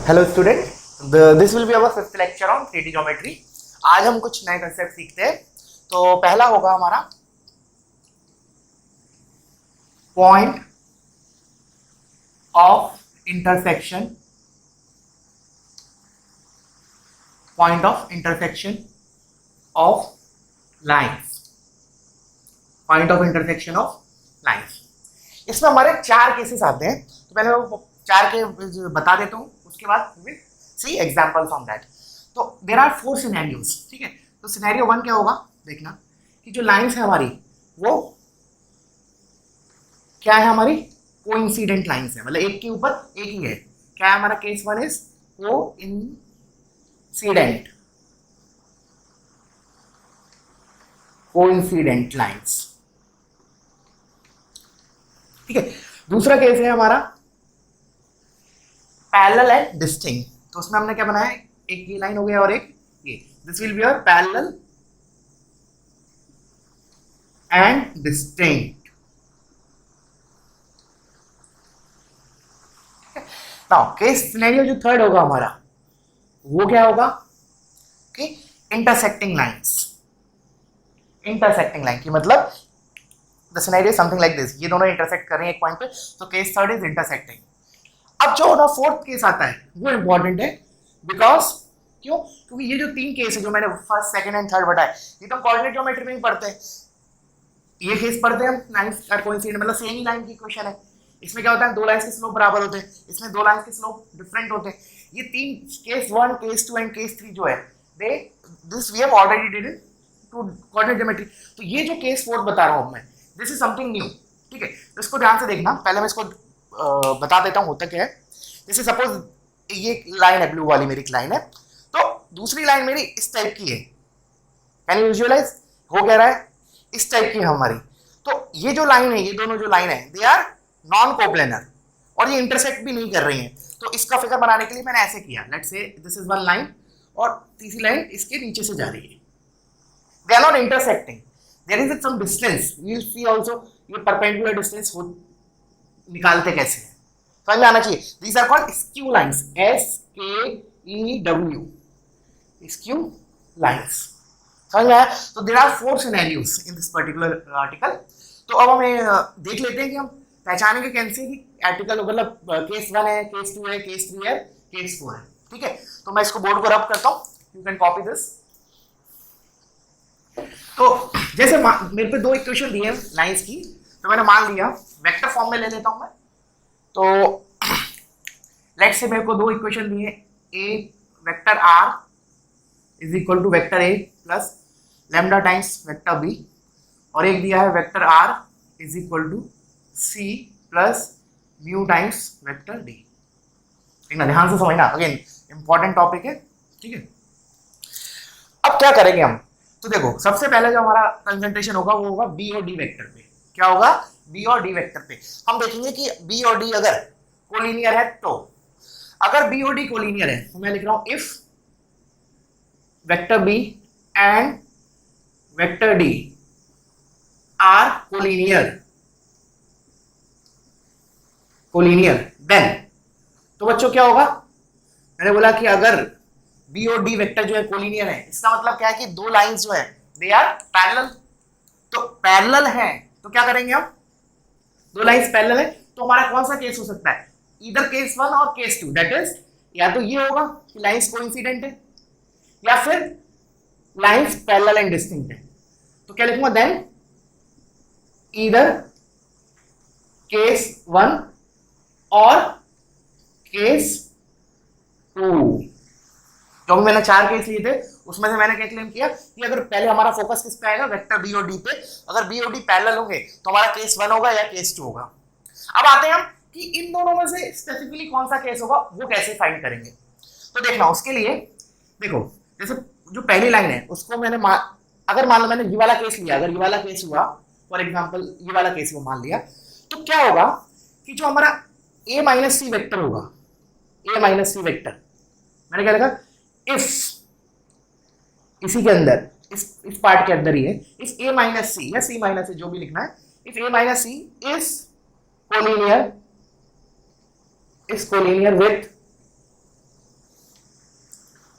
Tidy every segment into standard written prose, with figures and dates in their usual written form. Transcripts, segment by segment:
Hello student, this will be our fifth lecture on 3D geometry. आज हम कुछ नए कंसेप्ट सीखते हैं। तो पहला होगा हमारा point of intersection. Point of intersection of lines. Point of intersection of lines. इसमें हमारे चार केसेस आते हैं। तो पहले वो चार के बता देता हूँ, उसके बाद will see example from that. तो देयर आर 4 सिनेरियोज, ठीक है। तो सिनेरियो 1 क्या होगा, देखना कि जो लाइंस है हमारी वो क्या है, हमारी कोइंसिडेंट लाइंस है, मतलब एक के ऊपर एक ही है। क्या है हमारा केस 1 इज कोइंसिडेंट लाइंस, ठीक है। दूसरा केस है हमारा पैरेलल एंड डिस्टिंक्ट। तो उसमें हमने क्या बनाया, एक ये लाइन हो गया और एक ये। This will be your parallel and distinct. Now case scenario जो थर्ड होगा हमारा वो क्या होगा कि इंटरसेक्टिंग लाइंस। इंटरसेक्टिंग लाइन की मतलब the scenario something like this, ये दोनों इंटरसेक्ट कर रहे हैं एक पॉइंट पे। तो केस थर्ड इज इंटरसेक्टिंग। अब जो ना फोर्थ केस आता है वो इंपॉर्टेंट है, बिकॉज क्यों, क्योंकि ये जो 3 केस है जो मैंने फर्स्ट सेकंड एंड थर्ड बताया, ये तो हम कोऑर्डिनेट ज्योमेट्री में ही पढ़ते हैं। ये केस पढ़ते हैं हम लाइंस का कोइंसिडेंट, मतलब सेम ही लाइन की इक्वेशन है। इसमें क्या होता है, 2 लाइंस के स्लोप बराबर होते हैं, इसमें 2 लाइंस के स्लोप डिफरेंट होते हैं। ये 3 केस 1, केस 2 एंड केस 3 जो है they this we have already did in two coordinate geometry. तो ये जो केस 4 बता रहा हूं मैं, दिस इज समथिंग न्यू, ठीक है। तो इसको ध्यान से देखना। पहले मैं इसको बता देता हूं होता क्या है। जैसे सपोज ये लाइन है, ब्लू वाली मेरी लाइन है, तो दूसरी लाइन मेरी इस टाइप की है। कैन यू विजुअलाइज हो क्या रहा है, इस टाइप की है हमारी। तो ये जो लाइन है, ये दोनों जो लाइन है दे आर नॉन कोप्लेनर और ये इंटरसेक्ट भी नहीं कर रही हैं। तो इसका फिगर बनाने के लिए मैंने ऐसे किया, let's say this is one line और तीसरी लाइन इसके नीचे से जा रही है। They are not intersecting, there is some distance. We will see also ये परपेंडिकुलर डिस्टेंस हो निकालते कैसे है, समझ में आना चाहिए। These are called skew lines, SKEW, skew lines, समझ में आया। तो there are 4 scenarios in this particular article. तो अब हमें देख लेते हैं कि हम पहचानेंगे कैसे कि आर्टिकल मतलब केस 1 है, केस 2 है, केस 3 है, केस 4 है, ठीक है। तो मैं इसको बोर्ड को रब करता हूं, यू कैन कॉपी दिस। तो जैसे मेरे पे 2 इक्वेशन दिए हैं लाइंस की, तो मैंने मान लिया वेक्टर फॉर्म में ले लेता हूं मैं। तो लेट्स से मेरे को 2 इक्वेशन दिए, a vector r is equal to vector a plus lambda times vector b, और एक दिया है vector r is equal to c plus mu times vector d। ठीक ना, ध्यान से समझना, अगेन इंपॉर्टेंट टॉपिक है, ठीक है। अब क्या करेंगे हम, तो देखो सबसे पहले जो हमारा कंसंट्रेशन होगा वो होगा b और d वेक्टर पे। क्या होगा, b और d वेक्टर पे। हम देखेंगे कि b और d अगर कोलिनियर है, तो अगर b और d कोलिनियर है तो मैं लिख रहा हूं if vector b and vector d are collinear then. तो बच्चों क्या होगा, मैंने बोला कि अगर b और d वेक्टर जो है कोलिनियर है, इसका मतलब क्या है कि 2 लाइंस जो है दे आर पैरेलल। तो पैरेलल है तो क्या करेंगे हम, 2 लाइंस पैरेलल है तो हमारा कौन सा केस हो सकता है, इधर केस 1 और केस 2, दैट इज या तो ये होगा कि लाइंस कोइंसिडेंट है या फिर लाइंस पैरेलल एंड डिस्टिंक्ट है। तो क्या लिखूंगा, देन इधर केस 1 और केस 2। जो मैंने 4 केस लिए थे उसमें से मैंने क्या क्लेम किया कि अगर पहले हमारा फोकस किस पे आएगा, वेक्टर बी और डी पे। अगर बी और डी पैरेलल होंगे तो हमारा केस 1 होगा या केस 2 होगा। अब आते हैं हम कि इन दोनों में से स्पेसिफिकली कौन सा केस होगा वो कैसे फाइंड करेंगे। तो देखना, उसके लिए देखो जैसे जो पहली लाइन है उसको मैंने अगर मान लो मैंने ये वाला केस लिया, अगर ये वाला केस हुआ फॉर एग्जाम्पल, ये वाला केस वो मान लिया, तो क्या होगा कि जो हमारा a माइनस सी वेक्टर होगा, a माइनस सी वेक्टर मैंने क्या लिखा, इफ इसी के अंदर इस पार्ट के अंदर ही है, इफ a माइनस सी या c माइनस सी जो भी लिखना है, if a minus C is collinear with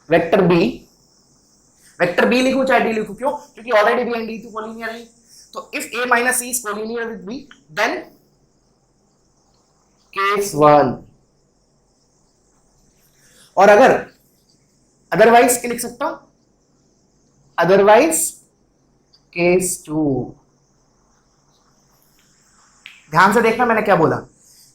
vector B लिखूं चाहे डी लिखूं, क्यों? क्योंकि ऑलरेडी बी एंड डी तो कोलिनियर है। तो if A minus C is collinear with B then case 1, और अगर अदरवाइज क्या लिख सकता हूं? Otherwise case 2। ध्यान से देखना मैंने क्या बोला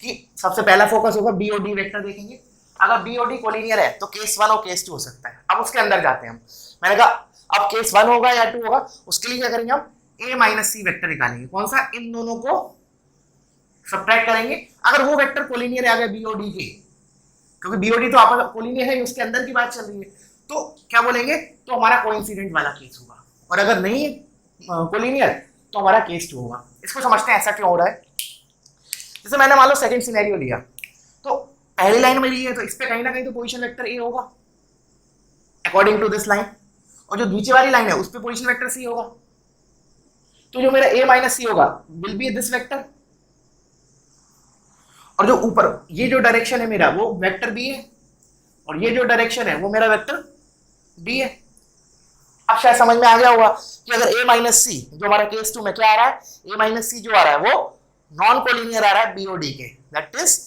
कि सबसे पहला फोकस होगा बी और डी वेक्टर देखेंगे। अगर बी और डी कोलिनियर है तो केस 1 और केस 2 हो सकता है। अब उसके अंदर जाते हैं हम। मैंने कहा अब केस 1 होगा या 2 होगा, उसके लिए क्या करेंगे हम? ए माइनस सी वेक्टर निकालेंगे। कौन सा? इन दोनों को सब्ट्रैक्ट करेंगे। अगर वो वेक्टर कोलिनियर आ गया बी और डी के, क्योंकि बी और डी तो आपस कोलिनियर है, उसके अंदर की बात चल रही है, तो क्या बोलेंगे? तो हमारा कोइंसिडेंट वाला केस होगा। और अगर नहीं है कोलिनियर तो हमारा केस 2 होगा। इसको समझते हैं ऐसा क्यों हो रहा है। जैसे मैंने मान लो सेकंड सिनेरियो लिया, तो पहली लाइन मेरी है तो इस पे कहीं ना कहीं तो पोजीशन वेक्टर ए होगा अकॉर्डिंग टू दिस लाइन, और जो नीचे वाली लाइन है उस पे पोजीशन वेक्टर सी होगा। तो जो मेरा ए माइनस सी होगा विल बी दिस वेक्टर, और जो ऊपर ये जो डायरेक्शन है मेरा वो वेक्टर बी है, और ये जो डायरेक्शन है वो मेरा वेक्टर डी है। अब शायद समझ में आ गया होगा कि अगर ए माइनस सी जो हमारा केस 2 में क्या आ रहा है, ए माइनस सी जो आ रहा है वो नॉन कोलिनियर आ रहा है बी और डी के। दैट इज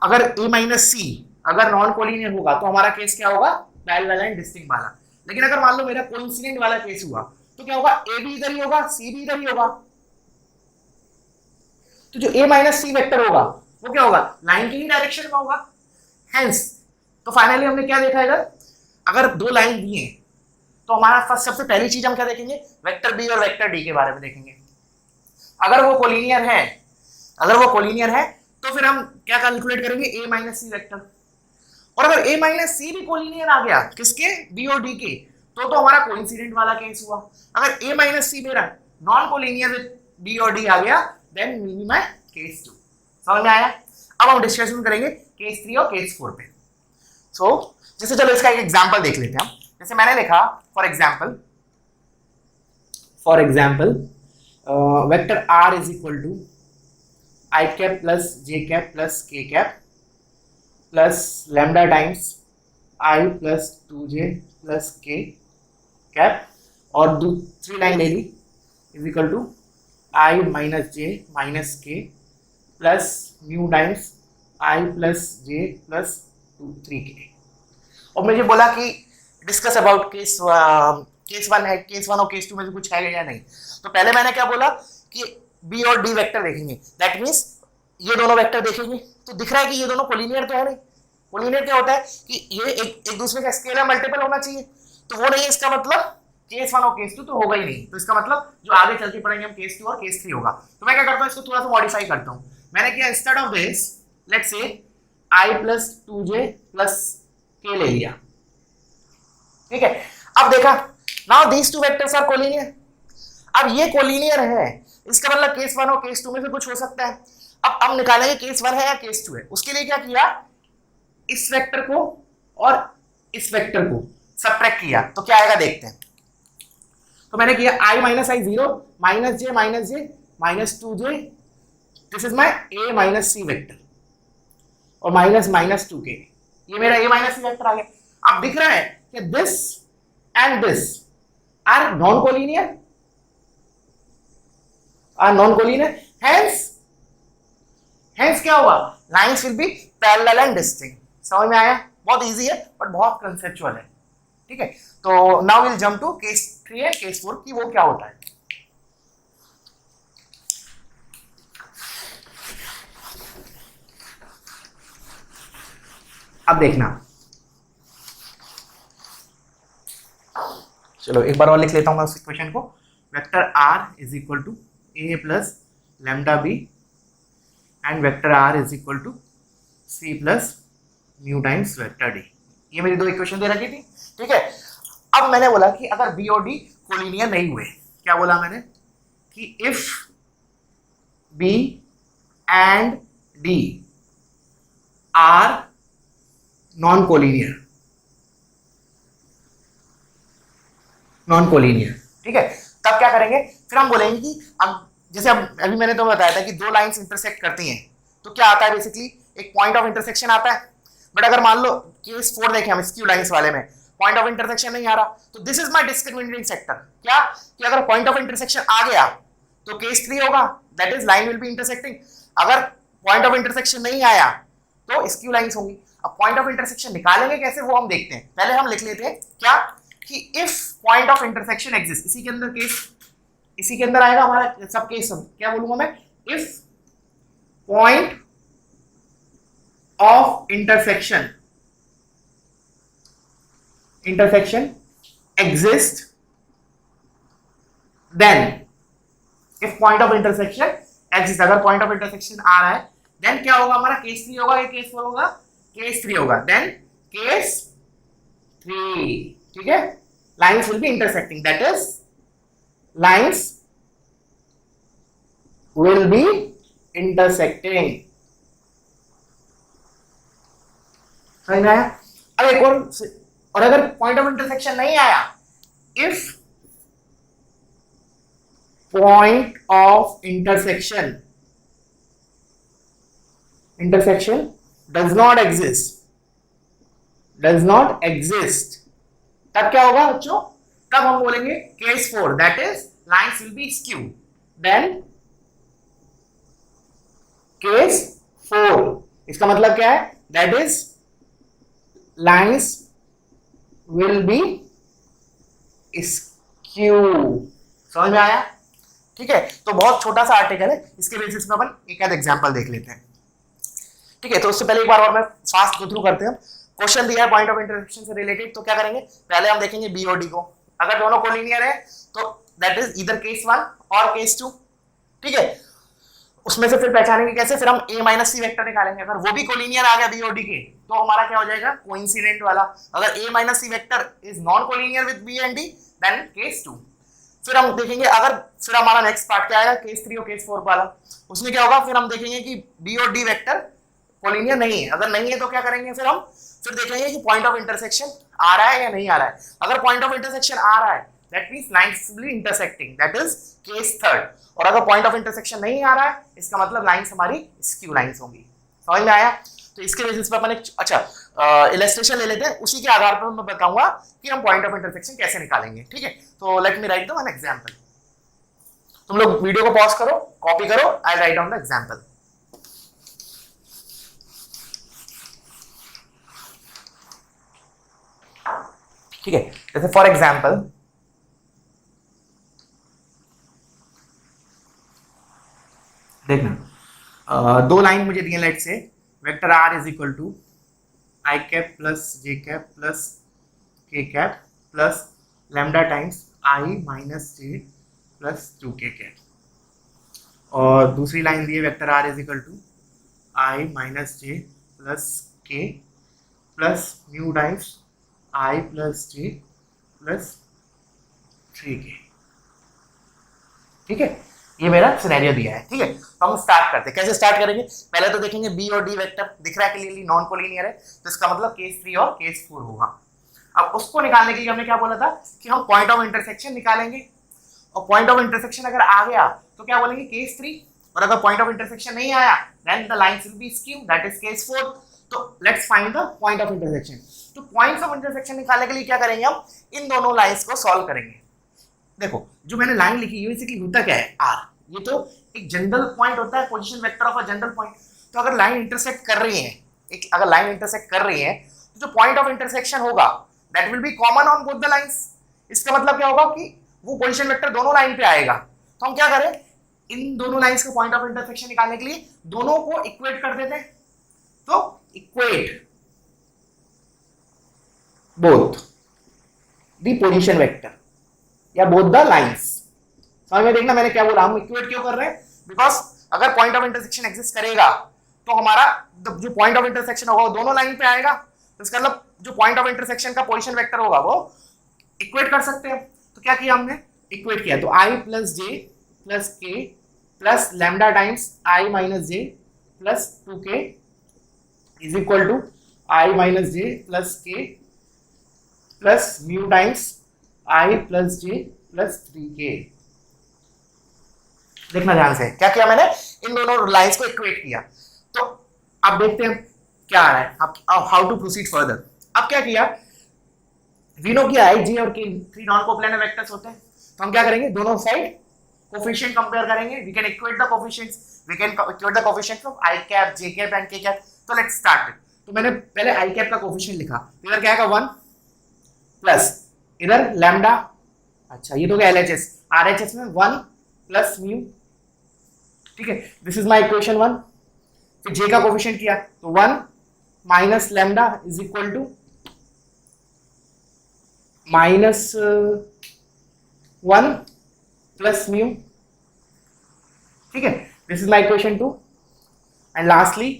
अगर ए माइनस सी अगर नॉन कोलिनियर होगा तो हमारा केस क्या होगा? पैरेलल एंड डिस्टिंक्ट वाला। लेकिन अगर मान लो मेरा कोइंसिडेंट वाला केस हुआ तो क्या होगा? ए भी इधर ही होगा, सी भी इधर ही होगा। तो जो ए माइनस सी वेक्टर होगा वो क्या होगा? लाइन के ही डायरेक्शन में होगा। हेंस तो फाइनली हमने क्या देखा है? अगर दो लाइन दी है तो हमारा फर्स्ट सबसे पहली चीज हम क्या देखेंगे? वेक्टर बी और वेक्टर डी के बारे में देखेंगे। अगर वो कोलिनियर है तो फिर हम क्या कैलकुलेट करेंगे? ए माइनस सी वेक्टर। और अगर ए माइनस सी भी कोलिनियर आ गया किसके? बी और डी के, तो हमारा कोइंसिडेंट वाला केस हुआ। अगर ए माइनस सी मेरा नॉन कोलिनियर विद बी और डी आ गया then will be my case 2। समझ में आया? अब हम डिस्कशन करेंगे केस 3 और केस 4 पे। सो जैसे चलो इसका एक एग्जांपल देख लेते हैं हम। जैसे मैंने लिखा for example vector r is equal to i cap plus j cap plus k cap plus lambda times i plus 2j plus k cap, और दूसरी लाइन ले ली is equal to i minus J minus k plus mu times i plus j plus 3k। और मुझे बोला कि discuss about case 1 है, case 1 और केस 2 में से कुछ है या नहीं। तो पहले मैंने क्या बोला कि बी और डी वेक्टर देखेंगे। दैट मीन्स ये दोनों वेक्टर देखेंगे तो दिख रहा है कि ये दोनों कोलिनियर तो है नहीं। कोलिनियर क्या होता है कि ये एक दूसरे का स्केलर मल्टीपल होना चाहिए, तो वो नहीं है। इसका मतलब केस 1 और केस 2 तो होगा ही नहीं। तो इसका मतलब जो आगे चल के पढ़ेंगे हम केस 2 और केस 3 होगा। तो मैं क्या करता हूँ, इसको थोड़ा सा मॉडिफाई करता हूँ। मैंने किया instead of this let's say I plus 2j plus के ले लिया। ठीक है, अब देखा now these two vectors are collinear. अब ये कोलिनियर है, इसका मतलब केस 1 और केस 2 में से कुछ हो सकता है। अब हम निकालेंगे केस 1 है या केस 2 है। उसके लिए क्या किया, इस वेक्टर को और इस वेक्टर को सबट्रैक्ट किया तो क्या आएगा देखते हैं। तो मैंने किया i minus I 0 minus J minus 2j, this is my a minus C vector, और माइनस 2k, ये मेरा a माइनस सी वेक्टर आ गया। अब दिख रहा है कि this and this are non collinear, hence क्या हुआ, lines will be parallel and distinct. समझ में आया? बहुत इजी है बट बहुत कंसेप्चुअल है। ठीक है, तो now will jump to case 3 and case 4 की वो क्या होता है। अब देखना, चलो एक बार और लिख लेता हूं मैं उस इक्वेशन को। Vector r is equal to a plus lambda B and vector r is equal to c plus mu times vector d। ये मेरी दो इक्वेशन दे रखी थी। ठीक है, अब मैंने बोला कि अगर b और d कोलिनियर नहीं हुए, क्या बोला मैंने कि if b and d are non collinear. ठीक है, तब क्या करेंगे, फिर हम बोलेंगे कि अब जैसे अब अभी मैंने तो बताया था कि दो लाइंस इंटरसेक्ट करती हैं तो क्या आता है, बेसिकली एक पॉइंट ऑफ इंटरसेक्शन आता है। बट अगर मान लो केस 4 देखें हम स्क्यू लाइंस वाले में, पॉइंट ऑफ इंटरसेक्शन नहीं आ रहा, तो this is my discriminating factor. क्या कि अगर पॉइंट ऑफ इंटरसेक्शन आ गया तो केस 3 होगा, that is line will be intersecting. अगर पॉइंट ऑफ इंटरसेक्शन नहीं आया तो स्क्यू लाइंस होंगी। अब पॉइंट ऑफ इंटरसेक्शन निकालेंगे कैसे वो हम देखते हैं। पहले हम लिख लेते हैं क्या कि if point of intersection exist, इसी के अंदर केस, इसी के अंदर आएगा हमारा सब केस। क्या बोलूंगा मैं, if point of intersection exist, then if point of intersection exist, अगर point of intersection आ रहा है then क्या होगा हमारा, केस 3 होगा या केस 4 होगा, केस 3 होगा, then केस 3, ठीक है, lines will be intersecting, that is lines will be intersecting। समझ में आया। अब एक और अगर पॉइंट ऑफ इंटरसेक्शन नहीं आया, if point of intersection does not exist, तब क्या होगा बच्चों, तब हम बोलेंगे case 4, that is lines will be skew, then case 4, इसका मतलब क्या है, that is lines will be skew। समझ में आया, ठीक है। तो बहुत छोटा सा आर्टिकल है, इसके बेसिस पे अपन एक आध एग्जांपल देख लेते हैं, ठीक है। तो उससे पहले एक बार और मैं फास्ट गो थ्रू करते हैं। क्वेश्चन दिया है पॉइंट ऑफ इंटरसेक्शन से रिलेटेड, तो क्या करेंगे, पहले हम देखेंगे बी और डी को। अगर दोनों कोलिनियर है तो दैट इज ईदर केस 1 और केस 2, ठीक है। उसमें से फिर पहचानेंगे कैसे, फिर हम a माइनस सी वेक्टर निकालेंगे। अगर वो भी कोलिनियर आ गया बी और डी के, तो हमारा क्या हो जाएगा, कोइंसिडेंट वाला। अगर a minus C vector is non collinear with b and d, then case 2। फिर हम देखेंगे अगर, फिर हमारा नेक्स्ट पार्ट क्या आएगा, केस 3 और केस 4 वाला। उसमें क्या होगा, फिर हम देखेंगे कि b और d वेक्टर कोलिनियर नहीं है। अगर नहीं है तो क्या करेंगे, फिर देखेंगे कि पॉइंट ऑफ इंटरसेक्शन आ रहा है या नहीं आ रहा है। अगर पॉइंट ऑफ इंटरसेक्शन आ रहा है, that means lines will be intersecting, that is case 3। और अगर पॉइंट ऑफ इंटरसेक्शन नहीं आ रहा है, इसका मतलब लाइंस हमारी स्क्यू लाइंस होंगी। समझ में आया। तो इसके बेसिस पे अपन एक इलस्ट्रेशन ले लेते हैं, उसी के आधार पर मैं बताऊंगा कि हम पॉइंट ऑफ इंटरसेक्शन कैसे निकालेंगे, ठीक है। तो late me right the one example. तुम लोग वीडियो को पॉज करो, कॉपी करो, आई राइट डाउन द एग्जांपल। ठीक है, जैसे फॉर एग्जांपल देखना, दो लाइन मुझे दी है, let say vector r is equal to i cap plus j cap plus k cap plus lambda times i minus j plus 2k cap, और दूसरी line दी है vector r is equal to i minus j plus k plus mu times i plus j plus 3k। ठीक है, ये मेरा scenario दिया है, ठीक है। तो हम स्टार्ट करते हैं। कैसे स्टार्ट करेंगे, पहले तो देखेंगे बी और डी वेक्टर दिख रहा है क्लियरली, नॉन कोलिनियर है, तो इसका मतलब केस 3 और केस 4 होगा। अब उसको निकालने के लिए हमने क्या बोला था कि हम पॉइंट ऑफ इंटरसेक्शन निकालेंगे, और पॉइंट ऑफ इंटरसेक्शन अगर आ गया तो क्या बोलेंगे, केस 3, और अगर पॉइंट ऑफ इंटरसेक्शन नहीं आया then the lines will be skew, that is case 4। तो let's find the point of intersection. तो पॉइंट्स ऑफ इंटरसेक्शन निकालने के लिए क्या करेंगे, हम इन दोनों लाइंस को सॉल्व करेंगे। देखो जो मैंने लाइन लिखी है बेसिकली होता क्या है, आर, ये तो एक जनरल पॉइंट होता है, position vector of a general point. तो अगर लाइन इंटरसेक्ट कर रही है, एक अगर लाइन इंटरसेक्ट कर रही है, तो जो पॉइंट ऑफ इंटरसेक्शन होगा that will be common on both the lines. इसका मतलब क्या होगा कि वो पोजीशन वेक्टर दोनों लाइन पे आएगा। तो हम क्या करें, इन दोनों लाइंस के पॉइंट ऑफ इंटरसेक्शन निकालने के लिए दोनों को इक्वेट कर देते हैं। तो equate both the position vector या बोथ द लाइंस। समझ में देखना मैंने क्या बोला, हम इक्वेट क्यों कर रहे हैं, बिकॉज अगर पॉइंट ऑफ इंटरसेक्शन एग्जिस्ट करेगा तो हमारा जो पॉइंट ऑफ इंटरसेक्शन होगा वो दोनों लाइन पे आएगा। तो इसका मतलब जो पॉइंट ऑफ इंटरसेक्शन का पोजीशन वेक्टर होगा वो इक्वेट कर सकते हैं। तो क्या किया हमने, इक्वेट किया। तो i plus j plus k plus lambda times i minus j plus 2k is equal to i minus j plus k plus mu times i plus j plus 3k। देखना ध्यान से, क्या किया मैंने, इन दोनों लाइंस को इक्वेट किया। तो अब देखते हैं क्या आ रहा है, हाउ टू प्रोसीड फर्दर। अब क्या किया, वी नो कि आई जे और के थ्री नॉन कोप्लानर वेक्टर्स होते हैं, तो हम क्या करेंगे, दोनों साइड कोफिशिएंट कंपेयर करेंगे, we can equate the coefficients, we can equate the coefficients of i cap, j cap and k cap. तो लेट्स स्टार्ट। तो मैंने पहले आई कैप का कोफिशिएंट लिखा, तो इधर क्या आएगा 1 प्लस इधर लैम्डा, अच्छा ये तो क्या एलएचएस, आरएचएस में 1 प्लस म्यू, ठीक है, दिस इज माय इक्वेशन 1। फिर जे का कोफिशिएंट किया तो 1 minus lambda is equal to minus 1 plus mu, ठीक है, this is my equation 2। And lastly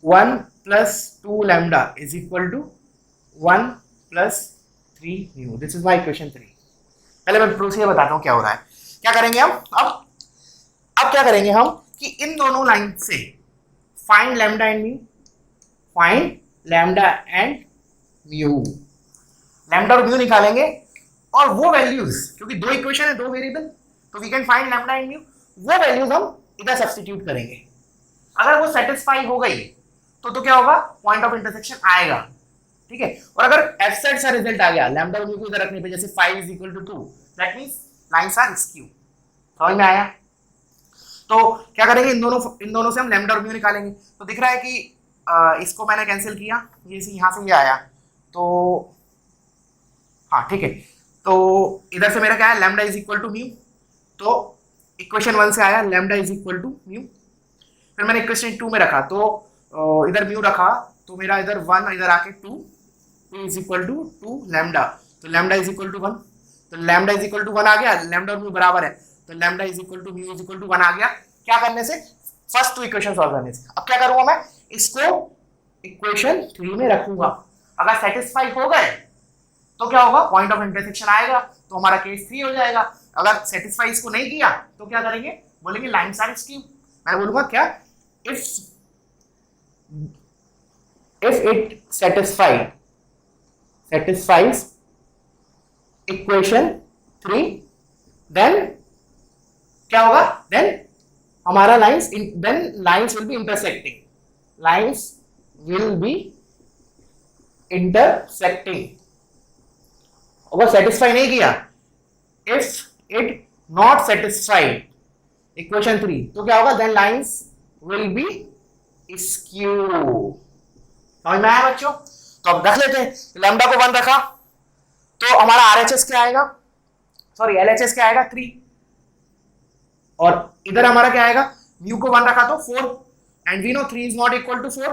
1 plus 2 lambda is equal to 1 plus 3 mu, this is my equation 3। पहले मैं प्रोसीजर बताता हूं क्या हो रहा है। क्या करेंगे हम अब क्या करेंगे हम कि इन दोनों लाइन से find lambda and mu, find lambda and mu, lambda और म्यू निकालेंगे और वो वैल्यूज, क्योंकि दो इक्वेशन है दो वेरिएबल, तो we can find lambda and mu, वो वैल्यूज हम इधर सब्स्टिट्यूट करेंगे। अगर वो सेटिस्फाई हो गई तो क्या होगा, पॉइंट ऑफ इंटरसेक्शन आएगा, ठीक है। और अगर एफ सेट सा रिजल्ट आ गया लैम्डा और म्यू को इधर रखने पे, जैसे 5 is equal to 2, that means lines are skew. समझ में आया? तो क्या करेंगे, इन दोनों से हम लैम्डा और म्यू निकालेंगे। तो दिख रहा है कि इसको मैंने कैंसिल किया, ये यहां से ये आया, तो हाँ ठीक है, तो इधर से मेरा क्या है, lambda is equal to mu, तो इक्वेशन 1 से आया lambda is equal to mu. फिर मैंने इक्वेशन 2 में रखा, तो इधर म्यू रखा, तो मेरा इधर 1 इधर आके 2 इज इक्वल टू 2 लैम्डा, तो लैम्डा इज इक्वल टू 1, तो लैम्डा इज इक्वल टू 1 आ गया, लैम्डा और म्यू बराबर है, तो lambda is equal to mu is equal to 1 आ गया। क्या करने से, फर्स्ट 2 इक्वेशन सॉल्व करने से। अब क्या करूंगा मैं, इसको इक्वेशन 3 में रखूंगा, अगर सेटिस्फाई हो गए तो क्या होगा, पॉइंट ऑफ इंटरसेक्शन आएगा, तो हमारा केस 3 हो जाएगा। अगर सेटिस्फाई इसको नहीं किया तो क्या करेंगे, बोलेंगे लाइंस आर स्क्यू। मैं बोलूंगा क्या, if it satisfies equation 3, then क्या होगा, then हमारा lines will be intersecting, lines will be intersecting। अगर सेटिस्फाई नहीं किया, if it not satisfied equation 3, तो क्या होगा, then lines will be skew। समझ में आया बच्चों? तो अब रख लेते हैं, लैम्डा को 1 रखा तो हमारा आरएचएस क्या आएगा, सॉरी एलएचएस क्या आएगा 3, और इधर हमारा क्या आएगा, म्यू को 1 रखा तो 4, and we know 3 is not equal to 4,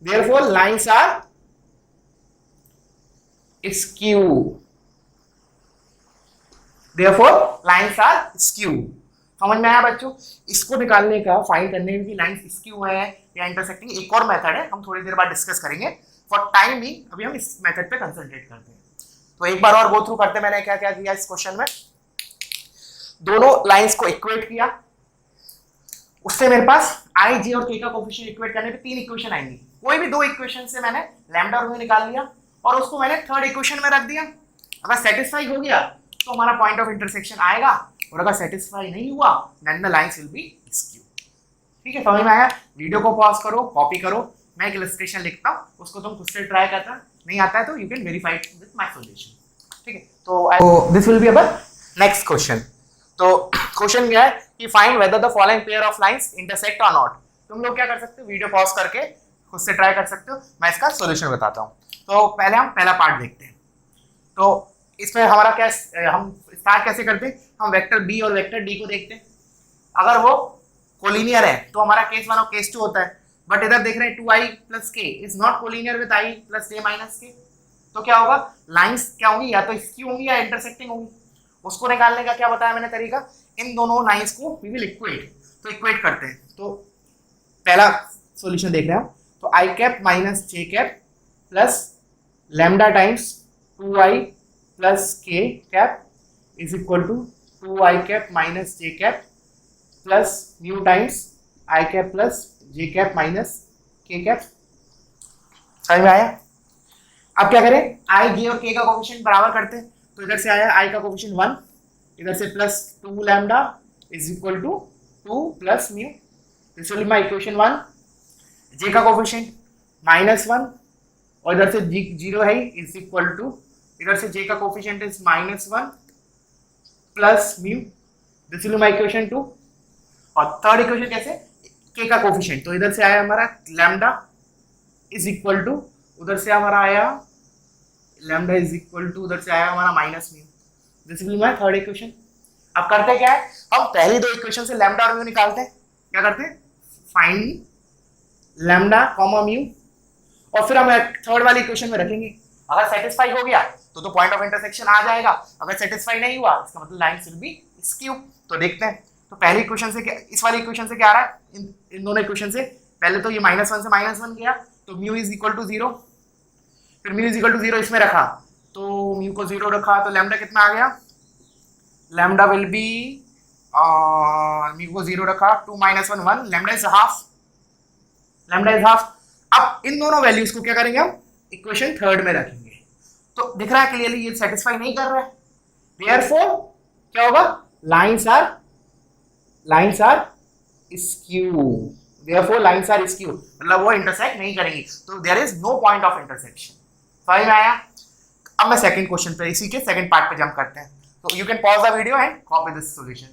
therefore lines are skew, therefore lines are skew। समझ में आया बच्चों? इसको निकालने का, फाइंड करने की लाइंस स्क्यू है या इंटरसेक्टिंग, एक और मेथड है, हम थोड़ी देर बाद डिस्कस करेंगे। फॉर टाइम भी अभी हम इस मेथड पे कंसंट्रेट करते हैं। तो एक बार और गो थ्रू करते हैं, मैंने क्या क्या किया इस क्वेश्चन में। दोनों लाइंस को इक्वेट किया, उससे मेरे पास आई जे और के का कोफिशिएंट इक्वेट करने पे 3 इक्वेशन आएंगी। कोई भी 2 इक्वेशन से मैंने लैम्डा और म्यू निकाल लिया और उसको मैंने थर्ड इक्वेशन में रख दिया। अगर सेटिस्फाई हो गया तो हमारा पॉइंट ऑफ इंटरसेक्शन आएगा, और अगर सेटिस्फाई नहीं हुआ then the lines will be skew. ठीक है, समझ में आया? वीडियो को पॉज करो, कॉपी करो, मैं एक इलस्ट्रेशन लिखता हूँ, उसको तुम खुद से ट्राई करना, नहीं आता है तो you can verify it with my solution. ठीक है, तो this will be our next question. तो क्वेश्चन क्या है कि find whether the following pair of lines intersect और नॉट। तुम लोग क्या कर सकते हो, वीडियो पॉज करके खुद से ट्राई कर सकते हो, मैं इसका सॉल्यूशन बताता हूँ। तो पहले हम पहला पार्ट देखते हैं। तो इसमें हमारा क्या, हम स्टार्ट कैसे करते हैं, हम वेक्टर बी और वेक्टर डी को देखते हैं। अगर वो कोलिनियर है तो हमारा केस 1 और केस 2 होता है, बट इधर देख रहे हैं 2i प्लस के is not collinear with i plus j minus के, तो क्या होगा, लाइंस क्या होंगी, या तो स्क्यू होंगी या इंटरसेक्टिंग होंगी। उसको निकालने का क्या बताया मैंने तरीका, इन दोनों लाइंस को वी विल इक्वेट, तो इक्वेट करते हैं। तो पहला सॉल्यूशन देख रहे हैं, तो i cap minus j cap plus lambda times 2i plus k cap is equal to 2i cap minus j cap plus mu times i cap plus j cap minus k cap. समझ में आया? अब क्या करें, आई जे और के का coefficient बराबर करते हैं। तो इधर से आया आई का कोफिशिएंट 1, इधर से plus 2 lambda is equal to 2 plus mu, this will be my equation 1। J का कोफिशिएंट -1 और इधर से जी 0 है इज इक्वल टू, इधर से j का coefficient is -1 plus mu, this will be my equation 2। और थर्ड इक्वेशन कैसे, k का कोफिशिएंट, तो इधर से आया हमारा लैम्डा इज इक्वल टू, उधर से हमारा आया लैम्डा इज इक्वल टू, उधर से आया हमारा minus mu, this will be my third equation. अब करते क्या है, हम पहली दो इक्वेशन से लैम्डा और म्यू निकालते हैं। क्या करते हैं, फाइंड लैम्डा कॉमा म्यू, और फिर हम थर्ड वाली इक्वेशन में रखेंगे। अगर सेटिस्फाई हो गया तो पॉइंट ऑफ इंटरसेक्शन आ जाएगा, अगर सेटिस्फाई नहीं हुआ इसका मतलब लाइन विल बी स्क्यू। तो देखते हैं, तो पहली इक्वेशन से क्या, इस वाली इक्वेशन से क्या आ रहा है, इन दोनों इक्वेशन से पहले तो ये -1 से -1 गया, तो म्यू इज इक्वल टू 0, फिर म्यू इज इक्वल टू 0 इसमें रखा, तो म्यू को 0 रखा तो लैम्डा कितना आ गया, लैम्डा विल बी, म्यू को 0 रखा, 2 - 1 1, lambda is half, lambda is half. अब इन दोनों वैल्यूज को क्या करेंगे हम, इक्वेशन थर्ड में रखेंगे। तो दिख रहा है क्लियरली ये सेटिस्फाई नहीं कर रहा है, देयरफॉर क्या होगा, lines are skew, therefore lines are skew, मतलब वो इंटरसेक्ट नहीं करेंगी, तो there is no point of intersection. समझ में आया। अब मैं सेकंड क्वेश्चन पे, इसी के सेकंड पार्ट पे जंप करते हैं, तो you can pause the video and copy this solution.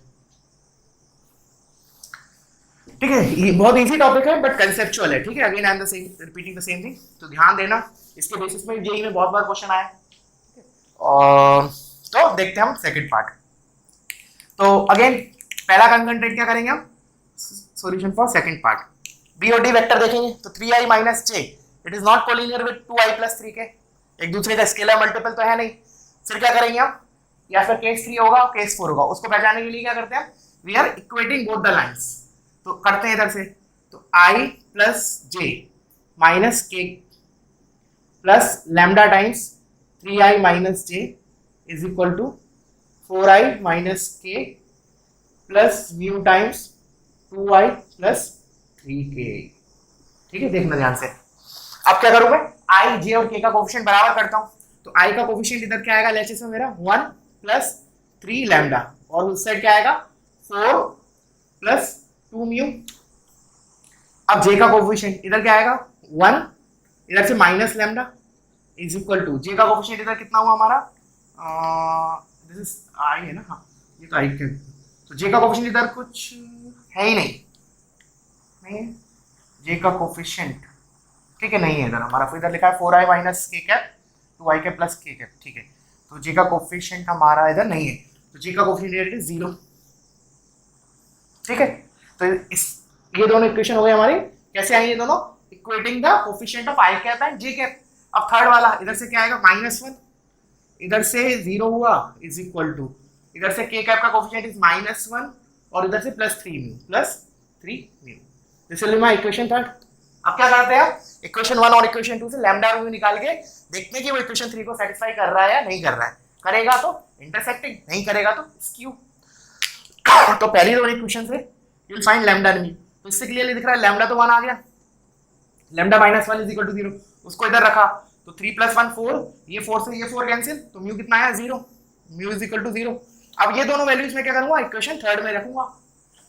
ठीक है, ये बहुत इजी टॉपिक है बट कंसेप्चुअल है। ठीक है, again I am the same repeating the same thing, तो ध्यान देना, इसके बेसिस में जेईई में बहुत बार क्वेश्चन आया। और तो देखते हैं हम सेकंड पार्ट। तो अगेन पहला कंसंट्रेट क्या करेंगे हम, solution for second part. B और डी वेक्टर देखेंगे, तो 3i - j it is not collinear with 2i + 3k, एक दूसरे का स्केलर मल्टीपल तो है नहीं। फिर क्या करेंगे हम, या फिर केस 3 होगा और केस 4 होगा, उसको पहचानने के लिए क्या करते हैं, we are equating both the lines. तो करते हैं इधर से, तो i + j - k plus lambda times 3i - j is equal to 4i - k plus mu times 2i + 3k। ठीक है, देखना ध्यान से। अब क्या करूं मैं, i, j और k का कोफिशिएंट बराबर करता हूं, तो i का कोफिशिएंट इधर क्या आएगा, लेट्स से मेरा 1 + 3 लैम्डा, और उस साइड क्या आएगा 4 + 2 म्यू। अब j का कोफिशिएंट इधर क्या आएगा 1, इधर से minus lambda is equal to, j का कोफिशिएंट इधर कितना हुआ हमारा, दिस इज i है ना, हाँ ये तो i के, तो j का कोफिशिएंट इधर कुछ है ही नहीं, j का कोफिशिएंट ठीक है नहीं है इधर हमारा, फिर इधर लिखा है 4i - k कैप 2i के + k कैप। ठीक है, तो j का कोफिशिएंट हमारा इधर नहीं है, तो j का कोफिशिएंट इज 0। ठीक है, तो इस ये दोनों इक्वेशन हो गए हमारी, कैसे आई ये दोनों, equating the coefficient of i cap and j cap. अब थर्ड वाला, इधर से क्या आएगा -1, इधर से 0 हुआ इज इक्वल टू, इधर से k कैप का कोफिशिएंट इज -1 और इधर से +3 mu, this will be my equation third. अब क्या करते हैं, इक्वेशन 1 और इक्वेशन 2 से लैम्डा और म्यू निकाल के देखते हैं कि वो इक्वेशन 3 को सेटिस्फाई कर रहा है या नहीं कर रहा है। करेगा तो इंटरसेक्टिंग, नहीं करेगा तो स्क्यू। तो पहली दो इक्वेशन से you will find lambda and mu, तो इससे क्लियरली दिख रहा है लैम्डा तो 1 आ गया, लैम्डा -1 इज इक्वल टू 0, उसको इधर रखा, तो 3 + 1 4, ये 4 से ये 4 कैंसिल, तो म्यू कितना आया 0, म्यू इज इक्वल टू 0। अब ये दोनों वैल्यूज में क्या करूंगा, इक्वेशन थर्ड में रखूंगा,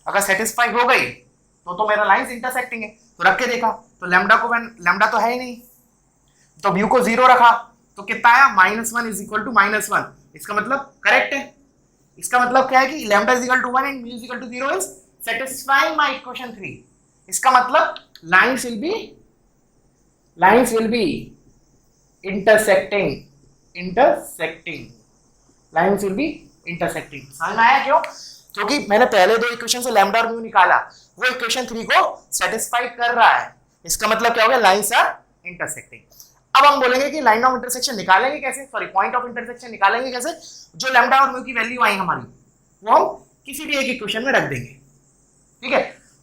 अगर सेटिस्फाई हो गई तो मेरा लाइंस इंटरसेक्टिंग है, तो रख के देखा, तो लैम्डा तो है ही नहीं, तो म्यू को 0 रखा, तो कितना आया -1 इज इक्वल टू -1, इसका मतलब करेक्ट है। इसका मतलब क्या है कि lambda is equal to 1 and mu is equal to 0 is satisfying my equation 3। इसका मतलब lines will be intersecting, lines will be intersecting. समझ में आया क्यों, क्योंकि मैंने पहले दो इक्वेशन से लैम्डा और म्यू निकाला, वो इक्वेशन 3 को सेटिस्फाई कर रहा है, इसका मतलब क्या हो गया, लाइंस आर इंटरसेक्टिंग। अब हम बोलेंगे कि लाइन ऑफ इंटरसेक्शन निकालेंगे कैसे, सॉरी पॉइंट ऑफ इंटरसेक्शन निकालेंगे कैसे, जो लैम्डा और म्यू की वैल्यू आई हमारी वो हम किसी भी एक इक्वेशन में रख देंगे। ठीक है,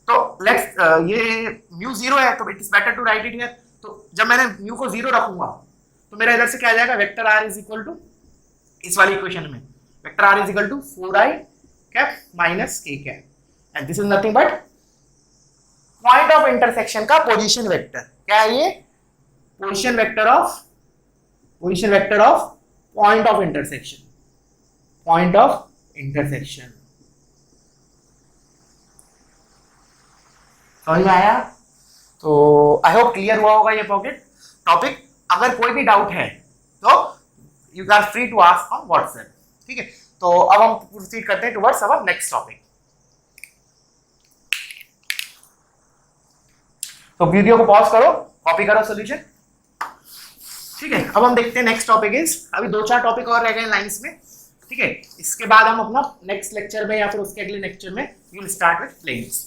तो लेट्स ये म्यू 0 है, तो it is better to write it here, तो जब मैंने म्यू को 0 रखूंगा तो मेरा इधर से क्या आ जाएगा, vector r is equal to, इस वाली इक्वेशन में vector r is equal to 4i cap - k cap, and this is nothing but point of intersection का पोजीशन वेक्टर। क्या है ये, position vector of point of intersection, समझ में आया। तो आई होप क्लियर हुआ होगा ये पॉकेट टॉपिक। अगर कोई भी डाउट है तो you are free to ask on WhatsApp, ठीक है। तो अब हम प्रोसीड करते हैं टुवर्ड्स अवर नेक्स्ट टॉपिक। तो वीडियो को पॉज करो, कॉपी करो सॉल्यूशन, ठीक है। अब हम देखते हैं नेक्स्ट टॉपिक इज, अभी 2-4 टॉपिक और रह गए लाइंस में, ठीक है। इसके बाद हम अपना नेक्स्ट लेक्चर में या फिर उसके अगले लेक्चर में we will start with planes.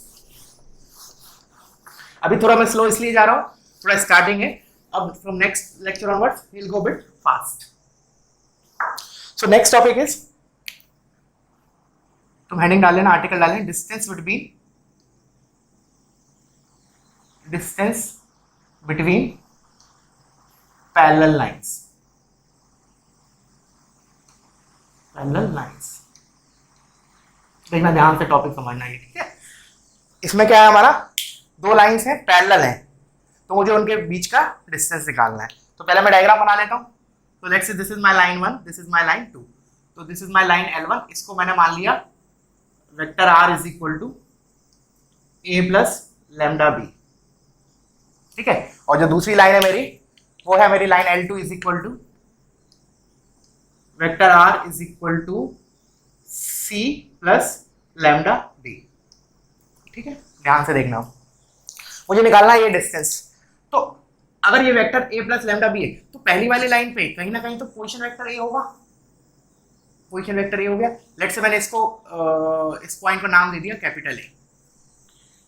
अभी थोड़ा मैं स्लो इसलिए जा रहा हूं, थोड़ा स्टार्टिंग है। अब from next lecture onwards we will go bit fast. So next topic is, तुम हेडिंग डाल लेना, आर्टिकल डाल लेना, distance between parallel lines. Parallel lines देखना ध्यान से, टॉपिक समझना है, ठीक है। इसमें क्या है, हमारा 2 लाइंस हैं, पैरेलल हैं, तो मुझे उनके बीच का डिस्टेंस निकालना है। तो पहले मैं डायग्राम बना लेता हूं। तो let's say this is my line 1, this is my line 2, तो this is my line L1। इसको मैंने मान लिया vector R is equal to A plus lambda b, ठीक है। और जो दूसरी लाइन है मेरी, वो है मेरी line L2 is equal to vector R is equal to C plus lambda b, ठीक है। ध्यान से देखना, मुझे निकालना है ये डिस्टेंस। तो अगर ये vector A plus lambda b है, तो पहली वाली लाइन पे कहीं ना कहीं तो पोजीशन वेक्टर A होगा, पोजीशन वेक्टर A हो गया। लेट्स से मैंने इसको इस पॉइंट का नाम दे दिया कैपिटल A।